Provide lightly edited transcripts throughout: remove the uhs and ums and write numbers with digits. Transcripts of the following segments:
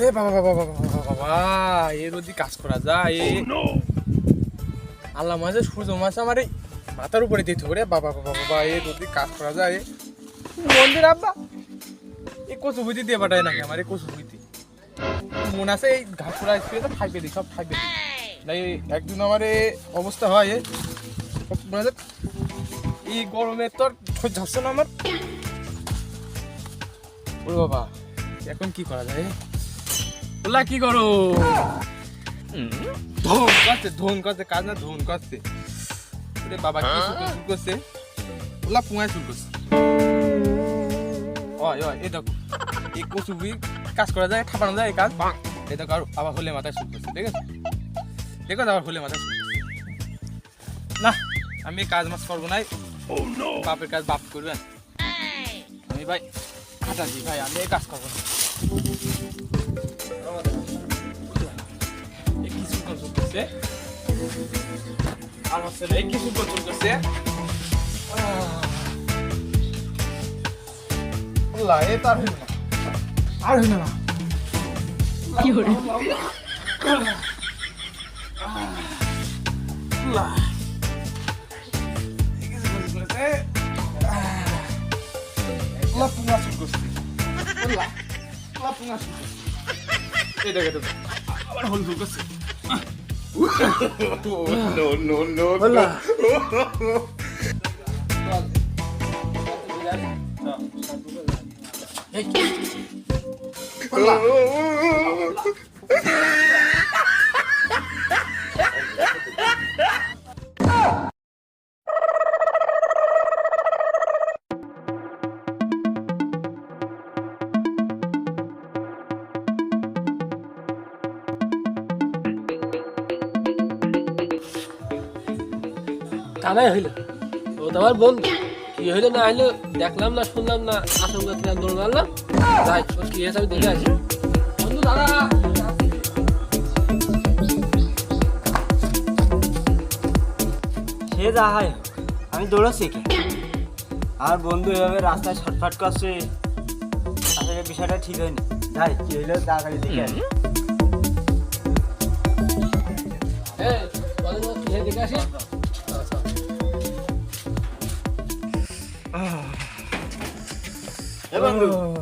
ওরে বাবা বাবা বাবা বাবা, এর যদি কাজ করা যায়। আল্লাহ মাঝে সূর্য মাছ আমার এই মাথার উপরে দিতে হবে। বাবা বাবা বাবা, এর যদি কাজ করা যায়। মন্দির আব্বা এই কচু বুঝি দিয়ে পাঠায় নাকি আমার এই কচু বুঝি মনে আছে এই ঘাস করা থাকবে দিই, সব থাকবে তাই একদিন আমার এই অবস্থা হয়। এই গরমে তোর খোঁজ যাচ্ছে না আমার। ওরে বাবা, এখন কি করা যায়? ওলা কি করো? ধন করছে কাজ না, ধন করছে। ওরে বাবা, কি শুরু করছে? ওলা পুঙায় শুরু করছে। এই দেখো, এই কচু বুই কাজ করা যায়, ঠাপানো যায় এই কাজ। এই দেখো আবার হলে মাথায় শুরু করছে। ঠিক আছে, দেখো আবার হলে মাথায় শুরু করছে। না, আমি কাজ মাছ করবো নাই। বাপের কাজ বাপ করবেন। আমি ভাই হাঁটা দিই ভাই, আমি এই কাজ করবো না। কিছু কচুর করছে আর হচ্ছে এই কিছু কচুর করছে। এ তার হইল না, আর হইল না। কি হলো? আবার হল ফুল করছে। কানাই হইল ও তো আমার বন্ধু। কি হইলো না হইলো দেখলাম না, শুনলাম না, আশঙ্কা ছিলাম, দৌড় মারলাম। যাই ওর কি হয়েছে আমি দেখে আসি। বন্ধু দাদা, সে যা হয়, আমি দৌড়াচ্ছি কি আর বন্ধু এভাবে রাস্তায় ছটফট করছে, আসলে বিষয়টা ঠিক হয়নি। যাই কি হইলো তাড়াতাড়ি দেখে আসি। দেখে আসি।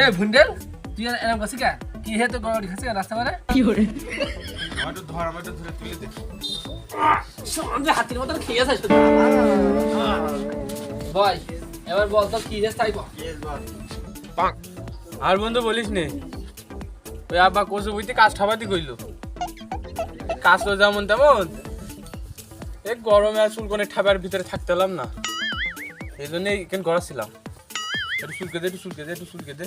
এ ভুন্ডেল, তুই এরকম করছিস কে? কি হে তো গড়ি খাচ্ছিস রাস্তা মানে? কি করে আমার তো ধর, আমার তো ধরে তুলে দে। সঙ্গে হাতির মতন খেয়ে আছে শুধু। ভাই এবার বল তো কি রেস তাই বল। আর বন্ধু বলিস নে, ওই আব্বা কচু বুঝতে কাজ ঠাবাতি কইলো। কাজ তো যেমন তেমন, এই গরমে আর চুলকনে ঠাবার ভিতরে থাকতে পারলাম না, এই জন্যই এখানে গড়াচ্ছিলাম। একটু চুলকে দে, একটু চুলকে দে, একটু চুলকে দে,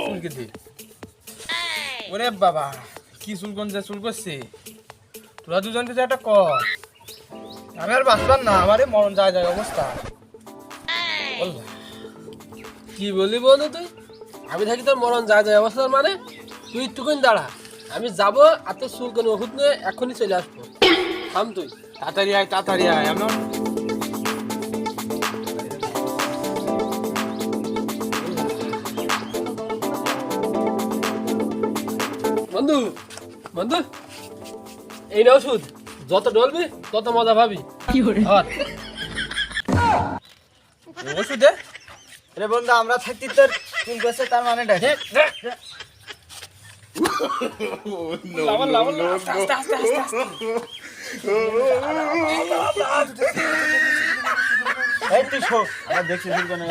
চুলকে দে। ওরে বাবা, কি চুলকন যা চুল করছে। তোরা দুজনকে যে একটা কর, আমি আর বাঁচলাম না, আমারে মরণ যায় যায় অবস্থা। কি বলি বলতো তুই? আমি থাকি তোর মরণ যায় যায় অবস্থা মানে? তুই একটুকুন দাঁড়া, আমি যাবো আর তোর চুলকনি ওষুধ নিয়ে এখনই চলে আসবো। থাম তুই, তাড়াতাড়ি আয়, তাড়াতাড়ি আয়। আমার বন্ধু বন্ধু এই না ওষুধ, যত ডলবি তত মজা পাবি। কি করে ওষুধে রে বন্ধু, আমরা থাকতে তোর চুল করছে তার মানে ডাকে। এই তুই শো, আমরা দেখছি চুল কেন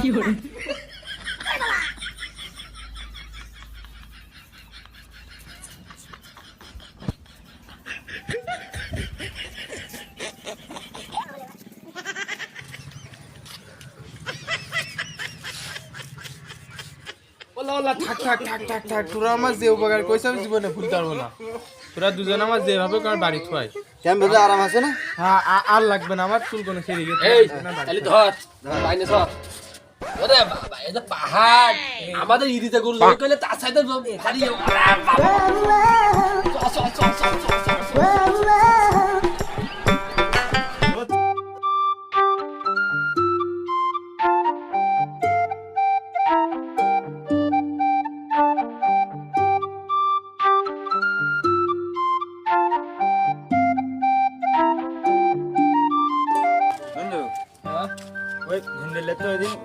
কি করে থাক থাক থাক থাক থাক। তোরা আমার যে উপকার কইছে আমি জীবনে ভুলতে পারবো না। তোরা দুজন আমার যেভাবে আমার বাড়ি থুয়াই, কেন বলতে আরাম আছে না? হ্যাঁ, আর লাগবে না আমার চুল কোনো সেরে গেছে। এই তাহলে ধর বাইনে সর। ওরে বাবা, এই যে পাহাড় আমাদের ইরিতে গরু জবাই করলে তার সাথে ভারী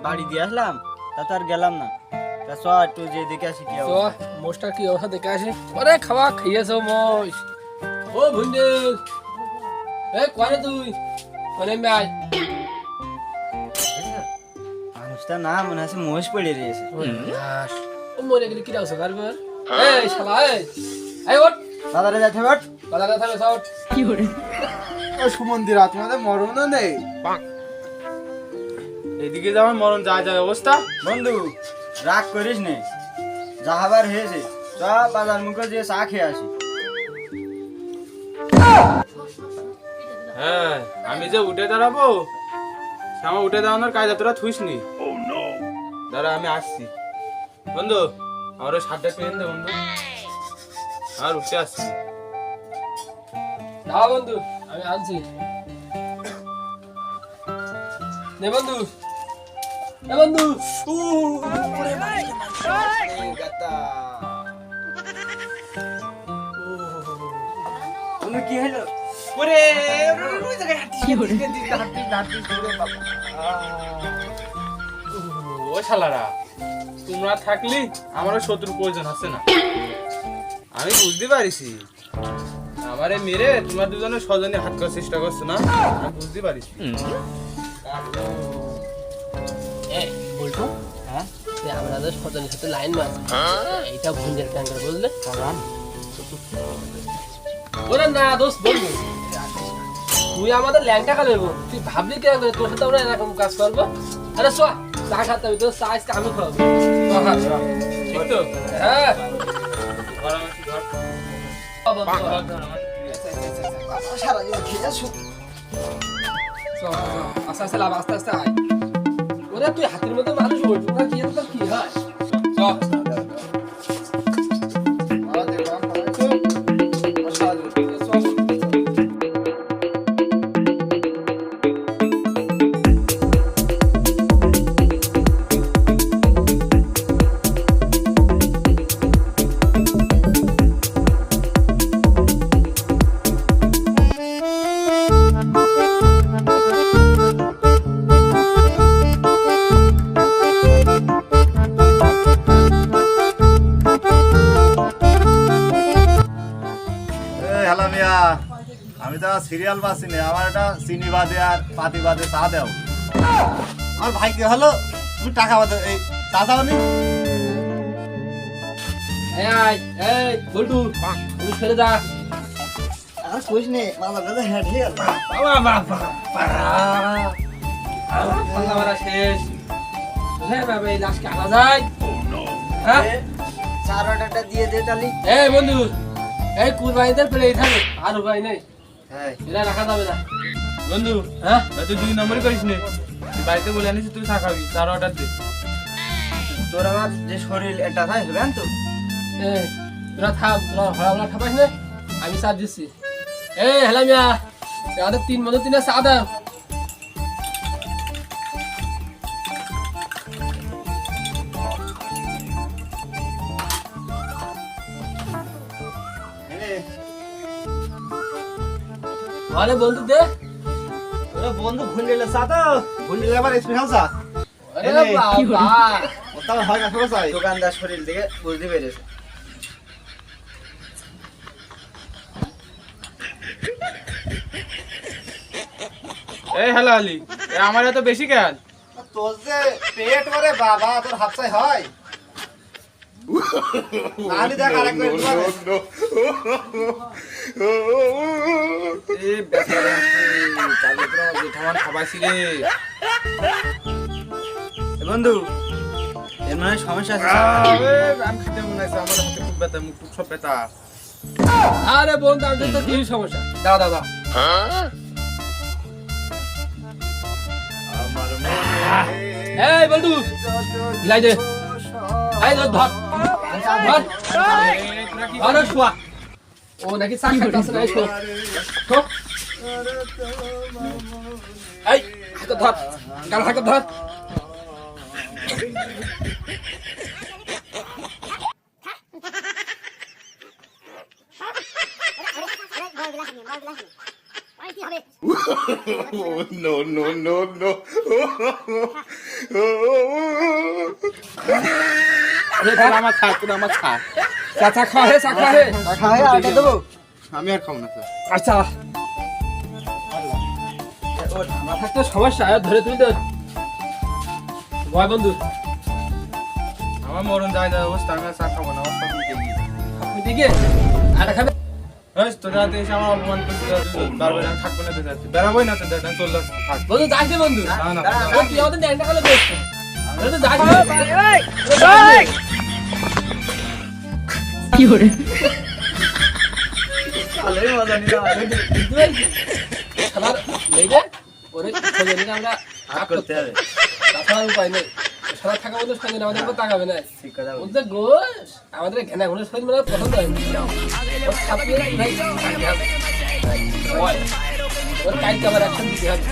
বাড়ি দিয়ে আসলাম, তা তো আর গেলাম না। তা চ একটু যে দেখে আসি কি তো অবস্থা। মোষটার কি অবস্থা দেখে আসি। ওরে খাওয়া খাইয়েছ মোষ। ও ভুন্ডেল, এ কনে তুই কনে ভাই? মানুষটা না মনে আছে মহিষ পড়ে রয়েছে। ও মরে গেলে কি রাখছো কারবার? এই শালা এই ওঠ দাদারে যাচ্ছে বাট। কথা কথা ওঠ। কি করে সুমন্দিরা তোমাদের মরণও নেই। এদিকে যেমন মরণ যা যায় অবস্থা। বন্ধু রাগ করিস নে, যা হবার হয়েছে। চ বাজার মুখে যে চা খেয়ে আসি। হ্যাঁ আমি যে উঠে দাঁড়াবো, আমার উঠে দাঁড়ানোর কাজ তোরা থুইস নি। দাঁড়া আমি আসছি। বন্ধু আমার ওই শার্টটা পেন দে বন্ধু, আর উঠে আসছি। না বন্ধু আমি আনছি। নে বন্ধু, এ বন্ধু। বন্ধু কি হলো? ওরে ও শালারা, তোমরা থাকলি আমারও শত্রুর প্রয়োজন আছে না। আমি বুঝতে পারিছি আমারে মেরে তোমরা দুজনে স্বজনে হাত করার চেষ্টা করছো না, আমি বুঝতে পারিছি। এই বলতো হ্যাঁ যে আমাদের সজনের সাথে লাইন মার, এইটা ভুঞ্জের ক্যাঙ্গার বললে। ওরে না দোস্ত বলবো, তুই আমাদের ল্যাংটা কালে তুই ভাবলি কি করে তোর সাথে আমরা এরকম কাজ করবো? আরে শোয়া চা খাতে হবে, তোর চা আজকে আমি খাওয়াবো। ঠিক তো? হ্যাঁ ধর আমাকে, ধর। ধর আমাকে। সারাদিন খেয়ে আসো। আস্তে আস্তে লাভ, আস্তে আস্তে আয়। ওরে তুই হাতের মধ্যে মানুষ ওই তোমরা কি তোর কি হয়? চল হ্যালো মিয়া, আমি তো সিরিয়াল বাসি না, আমার একটা চিনি বাদে আর পাতি বাদে চা দেও। আমার ভাই কি হলো, তুমি টাকা বাদে এই চা দাও নি? এই বল্টু তুমি ফেলে যা। আর কইস নে, মাথা ব্যথা হেড হয়ে গেল। ঠান্ডা মারা শেষ। হ্যাঁ বাবা এই লাশকে আনা যায়। হ্যাঁ চার অর্ডারটা দিয়ে দে তালি। এই বন্ধু, এই কুরবানিদের পেলে এই থাকে আর উপায় নেই, হ্যাঁ এটা রাখা যাবে না। বন্ধু হ্যাঁ তুই 2 নম্বরই করিস নে, তুই বাড়িতে বলে আনিস তুই চা খাবি, চার অর্ডার দে। তোর আমার যে শরীর এটা ভাই হবে তো। এই তোরা থাম, তোরা হলা খাবাস না, আমি চা দিচ্ছি। এই হেলা মিয়া, আমাদের 3 বন্ধু 3 চা দাও। আরে বন্ধু দে। ওরে বন্ধু ভুন্ডিলে চা তো, ভুন্ডিলে আবার স্পেশাল চা। আরে এই নে। বাবা ওটা হয় না সরো চাই। দোকানদার শরীর থেকে বুঝতে পেরেছে। এই হ্যালো আলি, আমার এত বেশি কেন? তোর যে পেট ওরে বাবা, তোর হাফসাই হয়। নানি দেখ আরেকবার একটু এই বেচারা কালকে তো জেঠামার খাবাইছি রে। এ বন্ধু এর মানে সমস্যা আছে। আমি খেতে মনে আছে, আমার হাতে খুব ব্যথা, মুখ টুক সব ব্যথা। আরে বন্ধু আমি তো কি সমস্যা? দাও দাও দাও। আমার মনে এই বন্ধু লাই দে। এই ধর ধর ধর। আরে শোয়া। ও নাকি চা খাইতে আসে না, এই শো। শো। এই হাতে ধর, গাল হাতে ধর। no, no, no, no. আমার ছাড়, তোর আমার ছাড়। চাচা খা হে, চা খা হে। খাই আটা দেবো আমি আর খাবো না স্যার। আচ্ছা না থাকতে সমস্যা ধরে তুই তো ভয় বন্ধু আমার মরণ যায় না অবস্থা, আমি আর চা খাবো না, আমার সব মিটে গিয়েছে। আপনি দিকে আটা খাবে এই, তোর রাতে এসে আমার অপমান করছিস, বারবার আমি থাকবো না, তো যাচ্ছি। বেরাবোই না তো, দেখ, আমি চলে আসছি, থাক। বন্ধু যাস রে বন্ধু না, না, ও তুই আমাদের ন্যাংটা কালো দোষ বন্ধু যাস কি করে ভালোই মজা নিলাম খাবার নেইবে ওরে খোঁজে নিলে আমরা হাত করতে হবে তাছাড়া উপায় নেই সারা থাকা বন্ধু সঙ্গে আমাদের উপর তাকাবে না ঠিক কথা বলছিস। ওদের গোশ আমাদের ঘেনা ঘুরে শরীর মানে পছন্দ হয় ওর ছাপিয়ে ভাই ওর কাজ আবার অ্যাকশন দিতে হবে